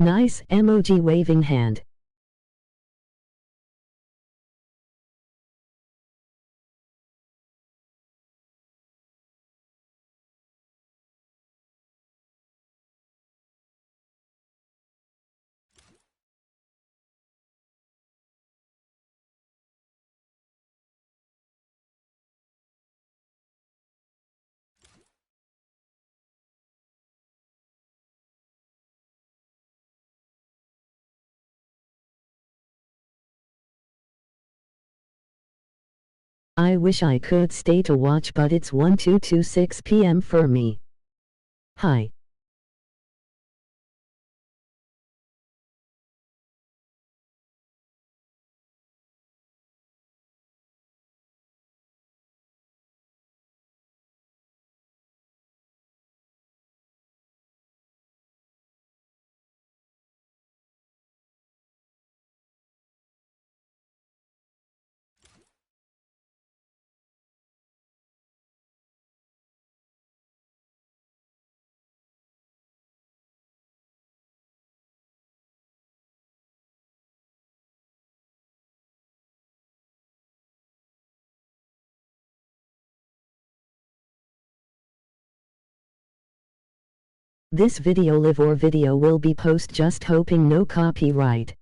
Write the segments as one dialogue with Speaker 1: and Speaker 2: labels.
Speaker 1: Nice emoji waving hand. I wish I could stay to watch, but it's 12:26 p.m. for me. Hi. This video live or video will be post, just hoping no copyright.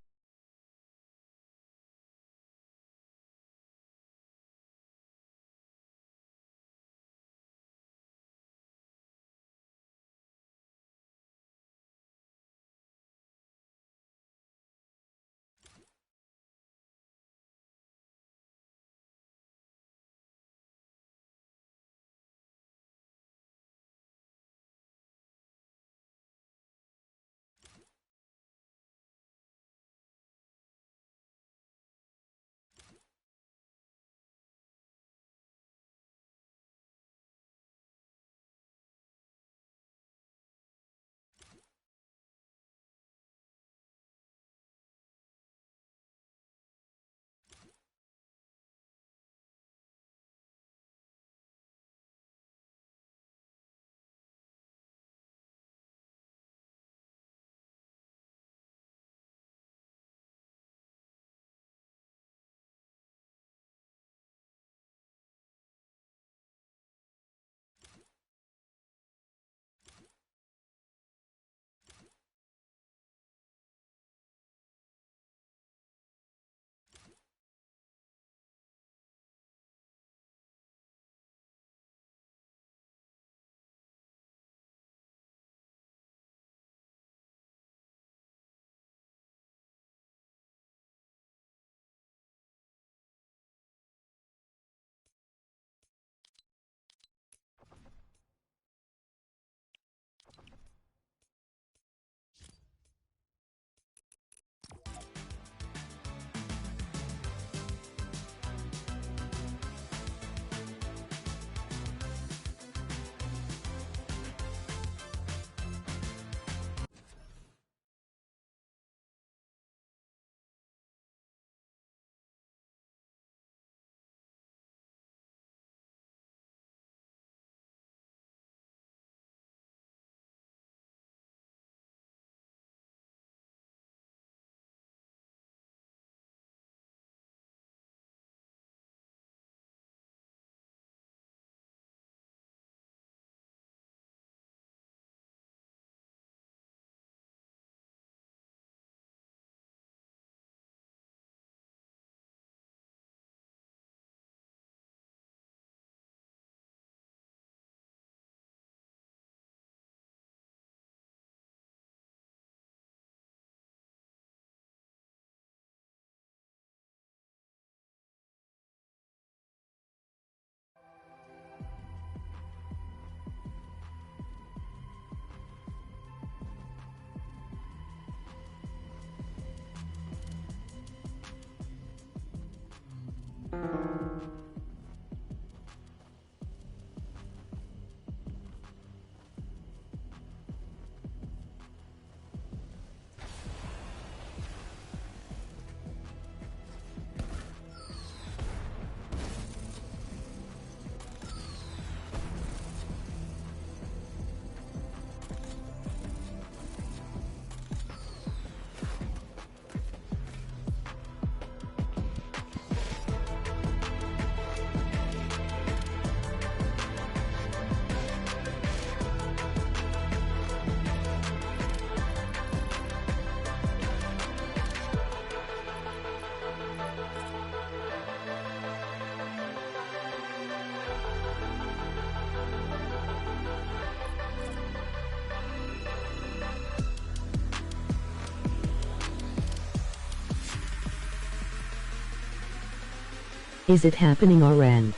Speaker 1: Is it happening RN?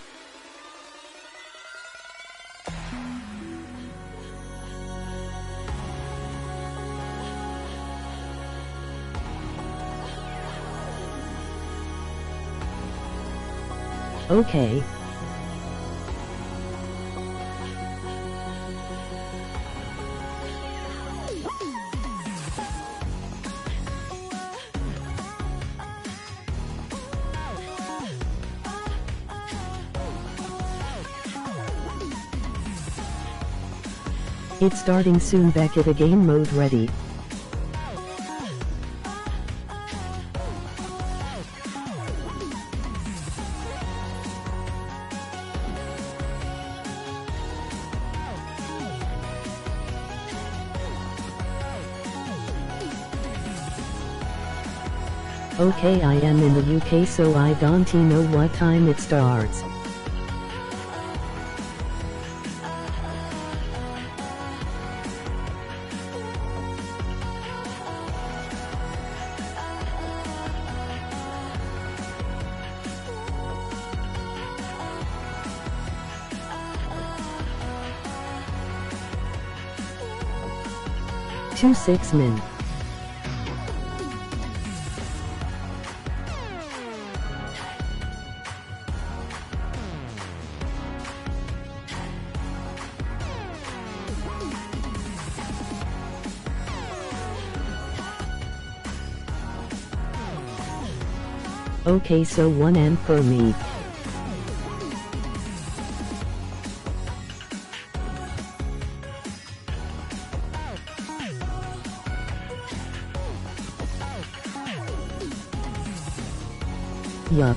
Speaker 1: Okay. It's starting soon. Back at a game mode ready. Okay, I am in the UK, so I don't know what time it starts. Two 6 min. Okay, so 1M for me. Yup.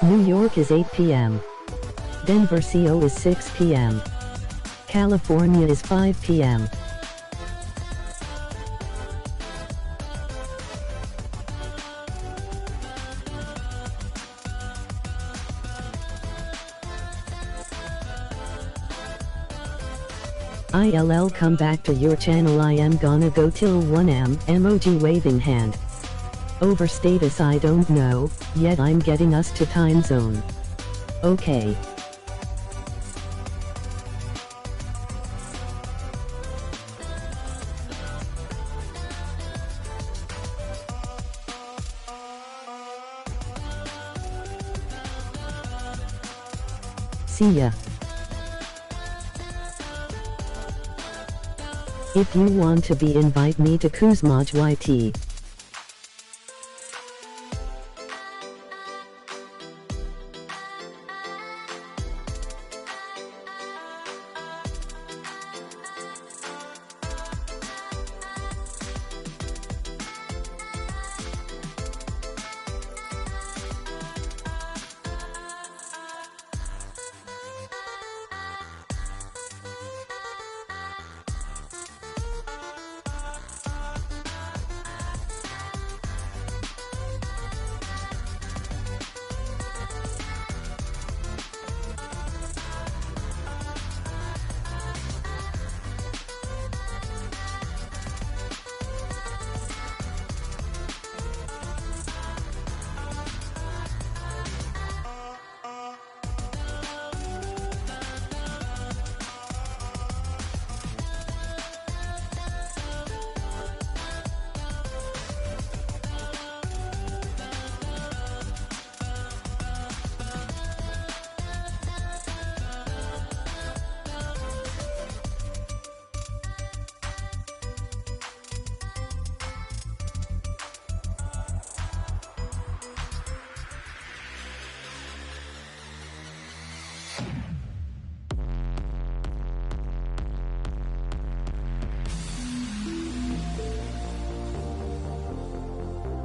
Speaker 1: New York is 8 p.m. Denver CO is 6 p.m. California is 5 p.m. ILL, come back to your channel. I am gonna go till 1M, emoji waving hand. Over status I don't know, yet I'm getting us to time zone. Okay. See ya. If you want to be, invite me to Tacoos-Modz YT.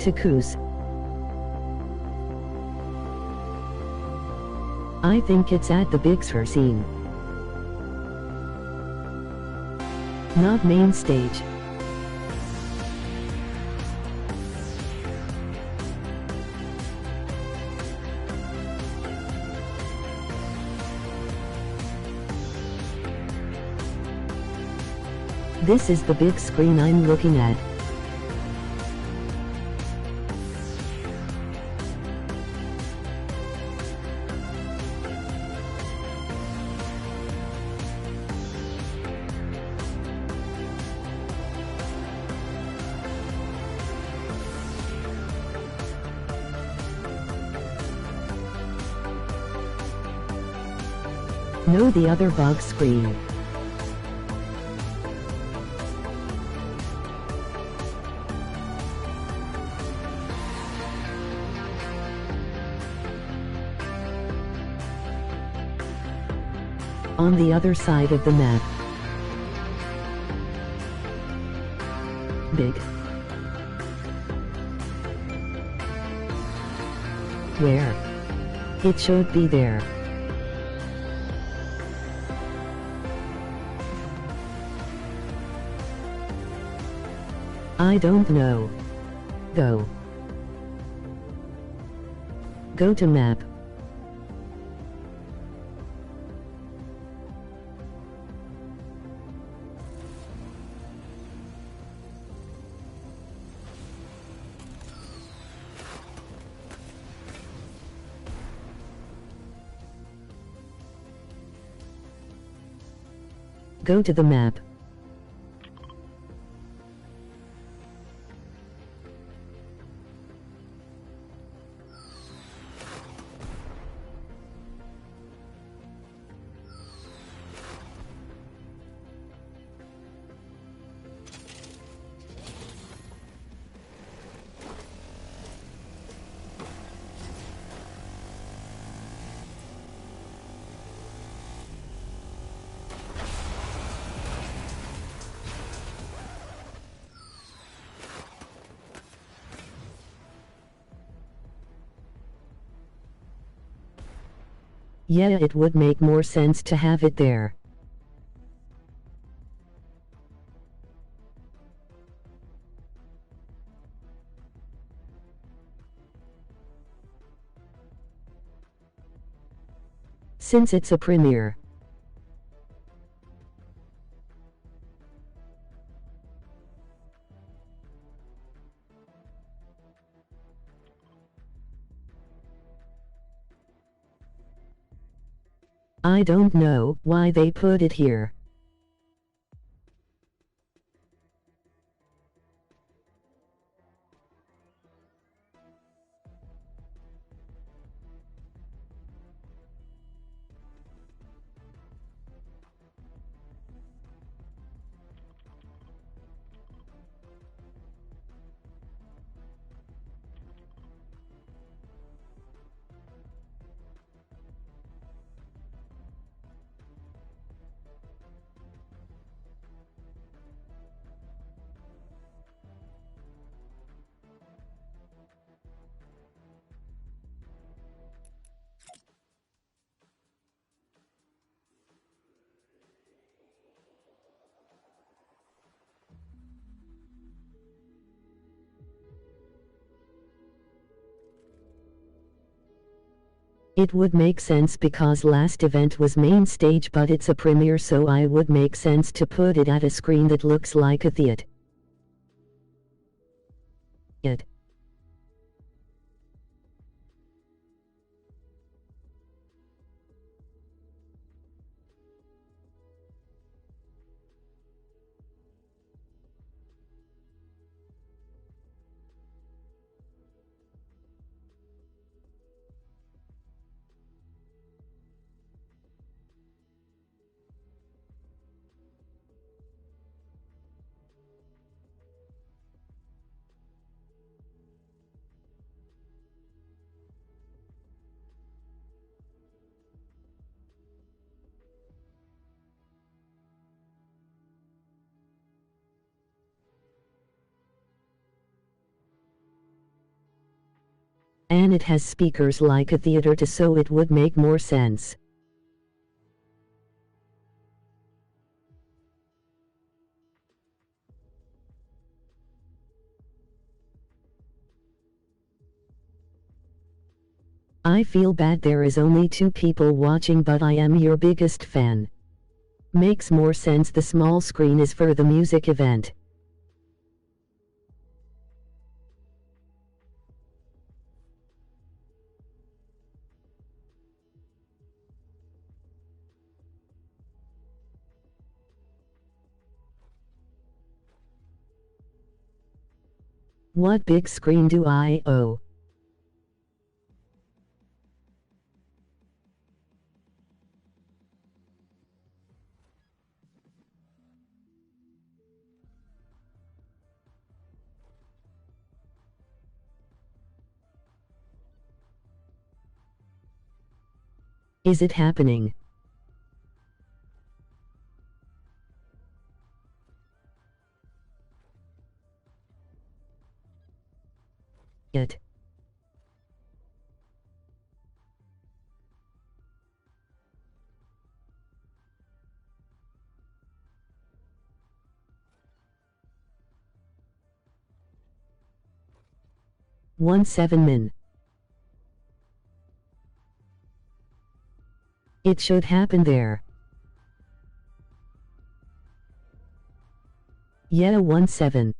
Speaker 1: Tacoos. I think it's at the Big Sur scene. Not main stage. This is the big screen I'm looking at. No, the other bug screen. On the other side of the map. Big. Where? It should be there. I don't know. Go. Go to map. Go to the map. Yeah, it would make more sense to have it there. Since it's a premiere. I don't know why they put it here. It would make sense because last event was main stage, but it's a premiere, so I would make sense to put it at a screen that looks like a theater. And it has speakers like a theater too, so it would make more sense. I feel bad there is only 2 people watching, but I am your biggest fan. Makes more sense, the small screen is for the music event. What big screen do I owe? Is it happening? It. One 7 min. It should happen there. Yeah, 1 7.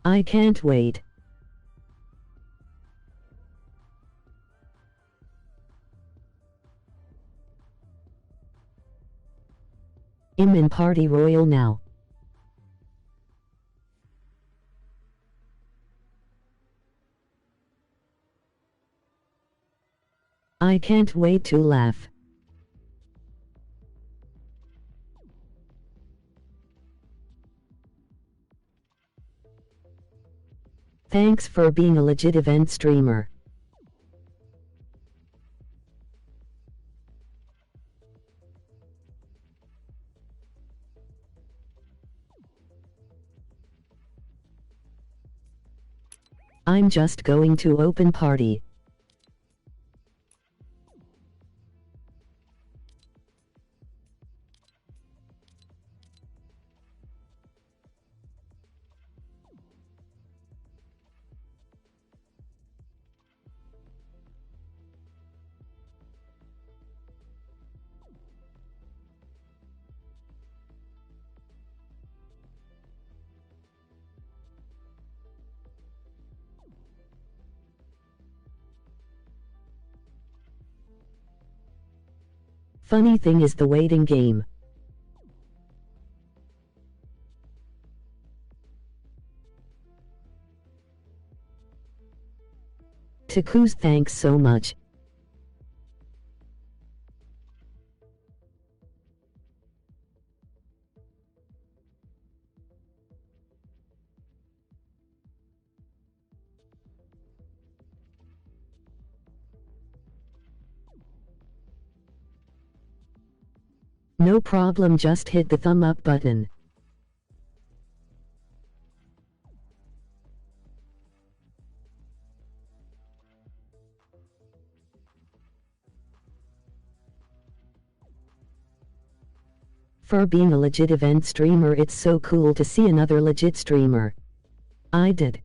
Speaker 1: I can't wait. I'm in Party Royale now. I can't wait to laugh. Thanks for being a legit event streamer. I'm just going to open party. Funny thing is the waiting game. Tacoos, thanks so much. No problem, just hit the thumb up button. For being a legit event streamer, it's so cool to see another legit streamer. I did.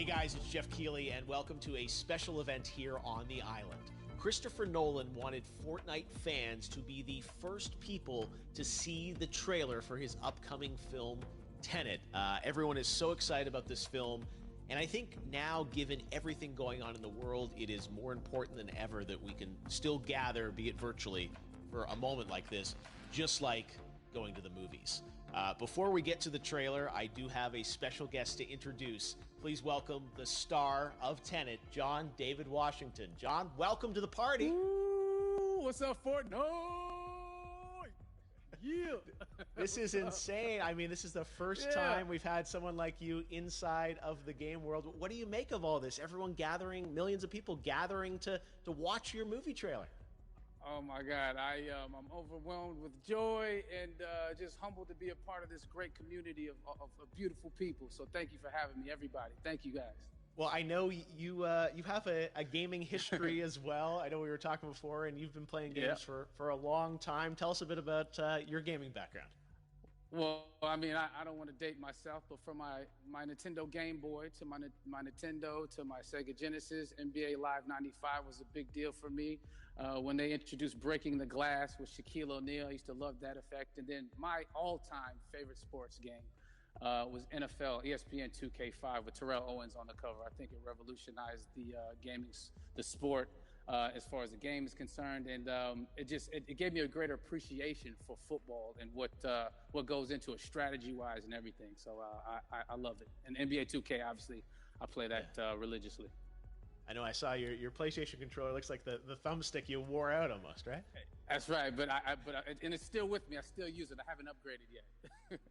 Speaker 2: guys, it's Jeff Keighley, and welcome to a special event here on the island. Christopher Nolan wanted Fortnite fans to be the first people to see the trailer for his upcoming film, Tenet. Everyone is so excited about this film, and I think now, given everything going on in the world, it is more important than ever that we can still gather, be it virtually, for a moment like this, just like going to the movies. Before we get to the trailer, I do have a special guest to introduce. Please welcome the star of Tenet, John David Washington. John, welcome to the party.
Speaker 3: Ooh, what's up, Fortnite? Yeah.
Speaker 2: This is insane. I mean, this is the first time we've had someone like you inside of the game world. What do you make of all this? Everyone gathering, millions of people gathering to watch your movie trailer.
Speaker 3: Oh my God, I'm overwhelmed with joy and just humbled to be a part of this great community of beautiful people. So thank you for having me, everybody. Thank you, guys.
Speaker 2: Well, I know you have a gaming history as well. I know we were talking before, and you've been playing games for a long time. Tell us a bit about your gaming background.
Speaker 3: Well, I mean, I don't want to date myself, but from my Nintendo Game Boy to my Nintendo to my Sega Genesis, NBA Live 95 was a big deal for me. When they introduced Breaking the Glass with Shaquille O'Neal, I used to love that effect. And then my all-time favorite sports game was NFL ESPN 2K5 with Terrell Owens on the cover. I think it revolutionized the sport as far as the game is concerned, and it gave me a greater appreciation for football and what goes into it strategy-wise and everything. So I love it. And NBA 2K, obviously, I play that religiously.
Speaker 2: I know I saw your PlayStation controller. Looks like the thumbstick you wore out almost, right?
Speaker 3: That's right, but and it's still with me. I still use it. I haven't upgraded yet.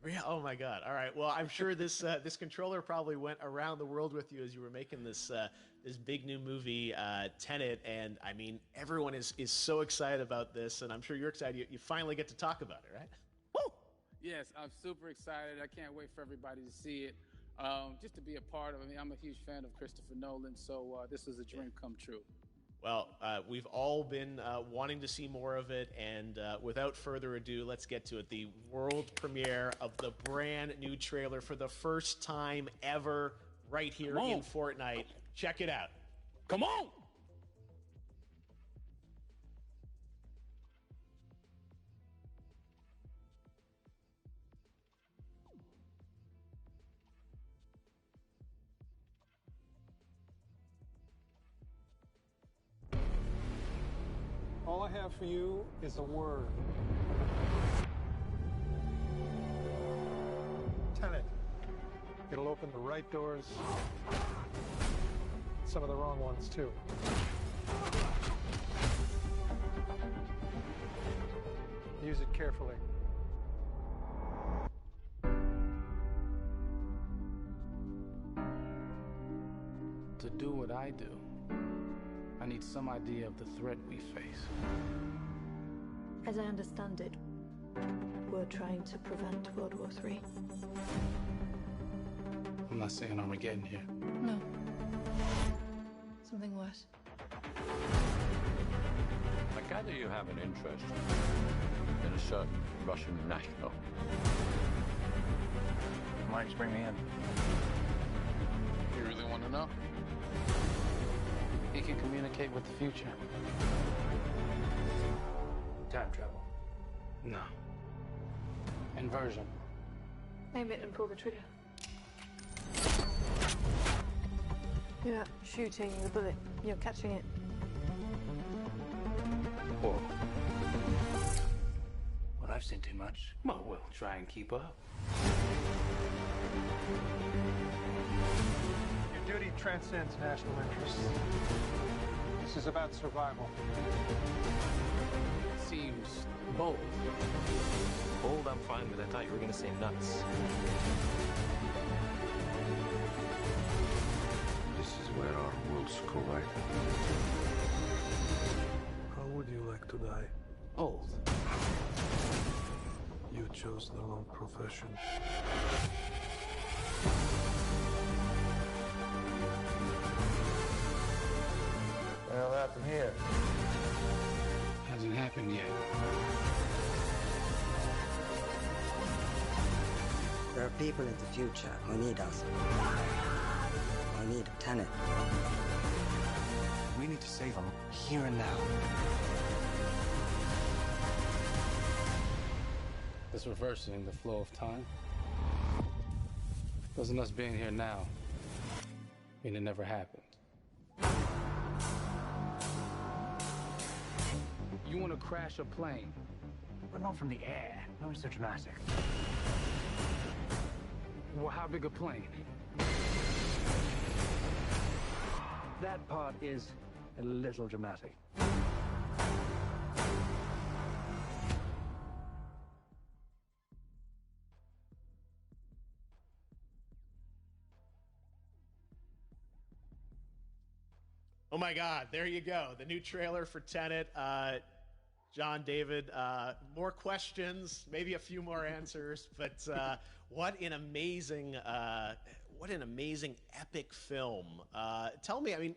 Speaker 2: Yeah. Oh my God. All right. Well, I'm sure this controller probably went around the world with you as you were making this big new movie, Tenet. And I mean, everyone is so excited about this, and I'm sure you're excited. You finally get to talk about it, right?
Speaker 3: Woo! Yes, I'm super excited. I can't wait for everybody to see it. Just to be a part of it. I mean, I'm a huge fan of Christopher Nolan, so this is a dream come true.
Speaker 2: Well, we've all been wanting to see more of it, and without further ado, let's get to it. The world premiere of the brand new trailer for the first time ever right here in Fortnite. Check it out.
Speaker 3: Come on!
Speaker 4: All I have for you is a word. Tenet. It'll open the right doors, some of the wrong ones too. Use it carefully.
Speaker 5: To do what I do, I need some idea of the threat we face.
Speaker 6: As I understand it, we're trying to prevent World War III.
Speaker 5: I'm not saying Armageddon here.
Speaker 6: No. Something worse.
Speaker 7: I gather you have an interest in a certain Russian national.
Speaker 8: Why don't you bring me in?
Speaker 5: You really want to know? He can communicate with the future.
Speaker 8: Time travel.
Speaker 5: No. Inversion.
Speaker 6: Aim it and pull the trigger. You're not shooting the bullet, you're catching it.
Speaker 5: Whoa.
Speaker 8: Well, I've seen too much.
Speaker 5: Well, we'll try and keep up.
Speaker 4: Your duty transcends national interests. This is about survival.
Speaker 5: Seems bold.
Speaker 9: Bold, I'm fine with. I thought you were going to say nuts.
Speaker 7: This is where our worlds collide.
Speaker 10: How would you like to die?
Speaker 5: Old.
Speaker 10: You chose the wrong profession.
Speaker 8: Well, what happened here?
Speaker 5: Hasn't happened yet.
Speaker 11: There are people in the future who need us. I need Tenet. We need to save him here and now.
Speaker 5: It's reversing the flow of time. Doesn't us being here now mean it never happened? You want to crash a plane?
Speaker 8: But not from the air. No, it's so dramatic.
Speaker 5: Well, how big a plane?
Speaker 8: That part is a little dramatic.
Speaker 2: Oh my God, there you go. The new trailer for Tenet. John, David, more questions, maybe a few more answers, but what an amazing epic film. Tell me, I mean,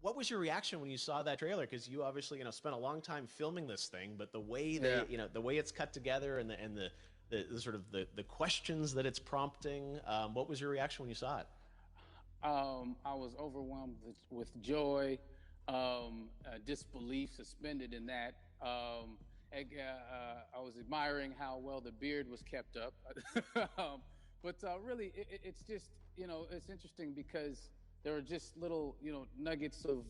Speaker 2: what was your reaction when you saw that trailer? Because you obviously, spent a long time filming this thing, but the way the way it's cut together and the sort of the questions that it's prompting, what was your reaction when you saw it?
Speaker 3: I was overwhelmed with joy, disbelief suspended in that. I was admiring how well the beard was kept up. But really, it's just, it's interesting because there are just little, nuggets of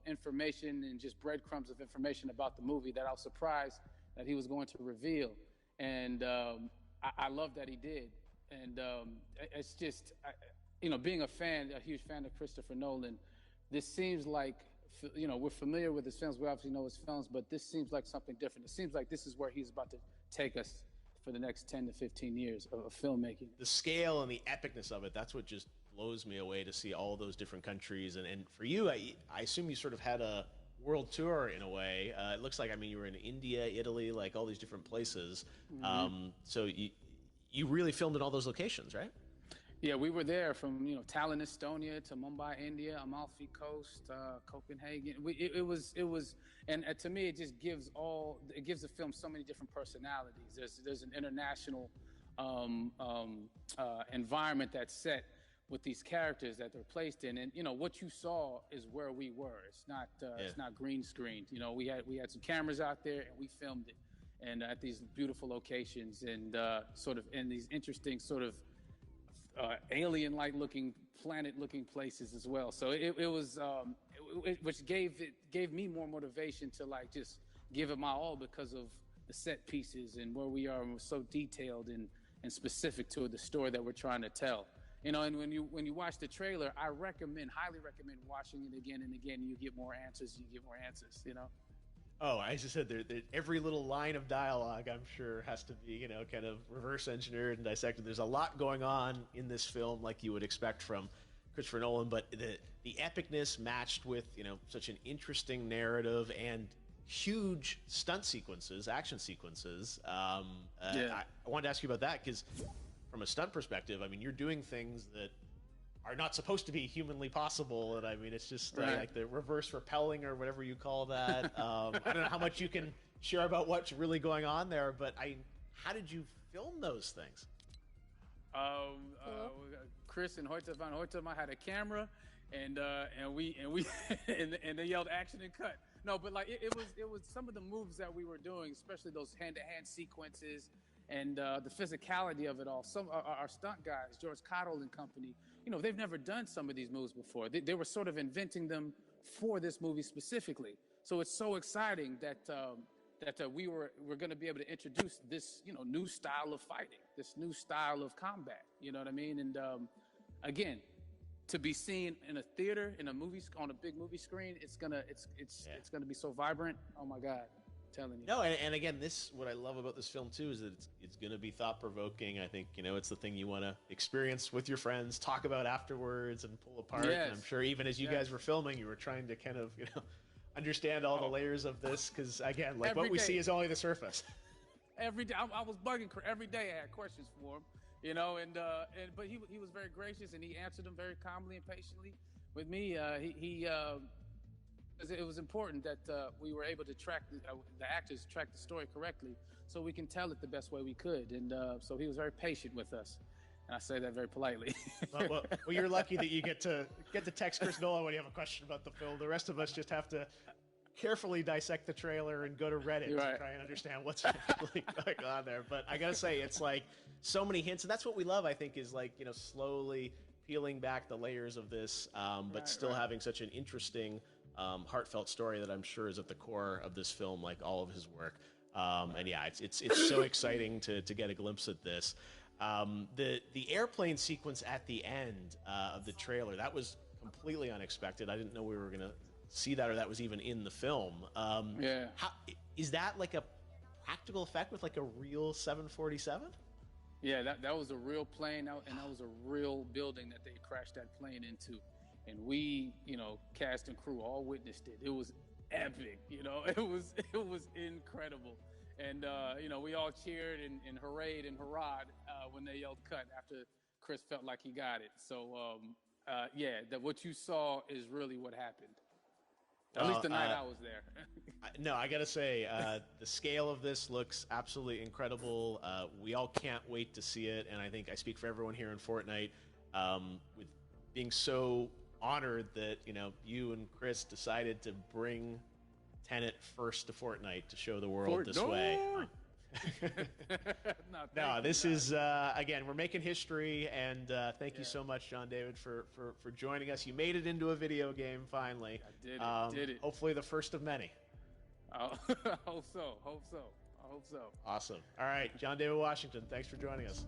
Speaker 3: information and just breadcrumbs of information about the movie that I was surprised that he was going to reveal. And I love that he did. And it's just... being a huge fan of Christopher Nolan, this seems like, we're familiar with his films. We obviously know his films, but this seems like something different. It seems like this is where he's about to take us for the next 10 to 15 years of filmmaking.
Speaker 2: The scale and the epicness of it, that's what just blows me away to see all those different countries. And for you, I assume you sort of had a world tour in a way. It looks like, you were in India, Italy, like all these different places. Mm-hmm. So you really filmed in all those locations, right?
Speaker 3: Yeah, we were there from Tallinn, Estonia, to Mumbai, India, Amalfi Coast, Copenhagen. It was, and to me, it just gives the film so many different personalities. There's an international environment that's set with these characters that they're placed in, and what you saw is where we were. It's not green screened. We had some cameras out there and we filmed it, and at these beautiful locations and sort of in these interesting sort of alien-like looking, planet-looking places as well. So it was, which gave me more motivation to just give it my all because of the set pieces and where we are, and we're so detailed and specific to the story that we're trying to tell. And when you watch the trailer, I highly recommend watching it again and again. You get more answers. Oh,
Speaker 2: as I said, every little line of dialogue, I'm sure, has to be, kind of reverse engineered and dissected. There's a lot going on in this film, like you would expect from Christopher Nolan, but the epicness matched with, such an interesting narrative and huge stunt sequences, action sequences. I wanted to ask you about that because from a stunt perspective, you're doing things that are not supposed to be humanly possible, and it's just like the reverse rappelling or whatever you call that. I don't know how much you can share about what's really going on there, but how did you film those things?
Speaker 3: Chris and Hoyte van Hoytema had a camera, and they yelled action and cut. No, but it was some of the moves that we were doing, especially those hand-to-hand sequences and the physicality of it all. Some our stunt guys, George Cottle and company, they've never done some of these moves before. They were sort of inventing them for this movie specifically. So it's so exciting that we're going to be able to introduce this, new style of fighting, this new style of combat. You know what I mean? And again, to be seen in a theater, in a movie, on a big movie screen, it's gonna be so vibrant. Oh my God. Telling you.
Speaker 2: No, and again, what I love about this film too is that it's going to be thought-provoking. I think it's the thing you want to experience with your friends, talk about afterwards, and pull apart.
Speaker 3: Yes.
Speaker 2: And I'm sure even as you guys were filming, you were trying to kind of understand all the layers of this because again, what we see is only the surface.
Speaker 3: Every day, I was bugging every day. I had questions for him, but he was very gracious and he answered them very calmly and patiently. With me, it was important that we were able to track the actors track the story correctly so we can tell it the best way we could. And so he was very patient with us. And I say that very politely.
Speaker 2: well, you're lucky that you get to text Chris Nolan when you have a question about the film. The rest of us just have to carefully dissect the trailer and go to Reddit to try and understand what's really going on there. But I gotta say, it's like so many hints, and that's what we love. I think is like slowly peeling back the layers of this, but still having such an interesting, heartfelt story that I'm sure is at the core of this film, like all of his work. And yeah, it's so exciting to get a glimpse at this. The airplane sequence at the end of the trailer, that was completely unexpected. I didn't know we were gonna see that, or that was even in the film. Is that like a practical effect with like a real 747?
Speaker 3: Yeah, that was a real plane, and that was a real building that they crashed that plane into. And we, cast and crew all witnessed it. It was epic, it was incredible. And, we all cheered and hurrayed and hurrahed when they yelled cut after Chris felt like he got it. So, what you saw is really what happened. At least the night I was there.
Speaker 2: No, I gotta say, the scale of this looks absolutely incredible. We all can't wait to see it, and I think I speak for everyone here in Fortnite, with being so honored that you and Chris decided to bring Tenet first to Fortnite to show the world this way. No, this is again, we're making history, and thank you so much, John David, for joining us. You made it into a video game finally.
Speaker 3: I did it.
Speaker 2: Hopefully the first of many.
Speaker 3: I hope so.
Speaker 2: Awesome. All right, John David Washington, thanks for joining us.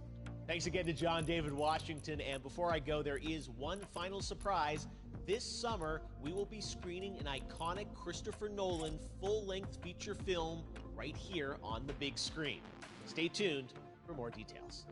Speaker 2: Thanks again to John David Washington. And before I go, there is one final surprise. This summer, we will be screening an iconic Christopher Nolan full-length feature film right here on the big screen. Stay tuned for more details.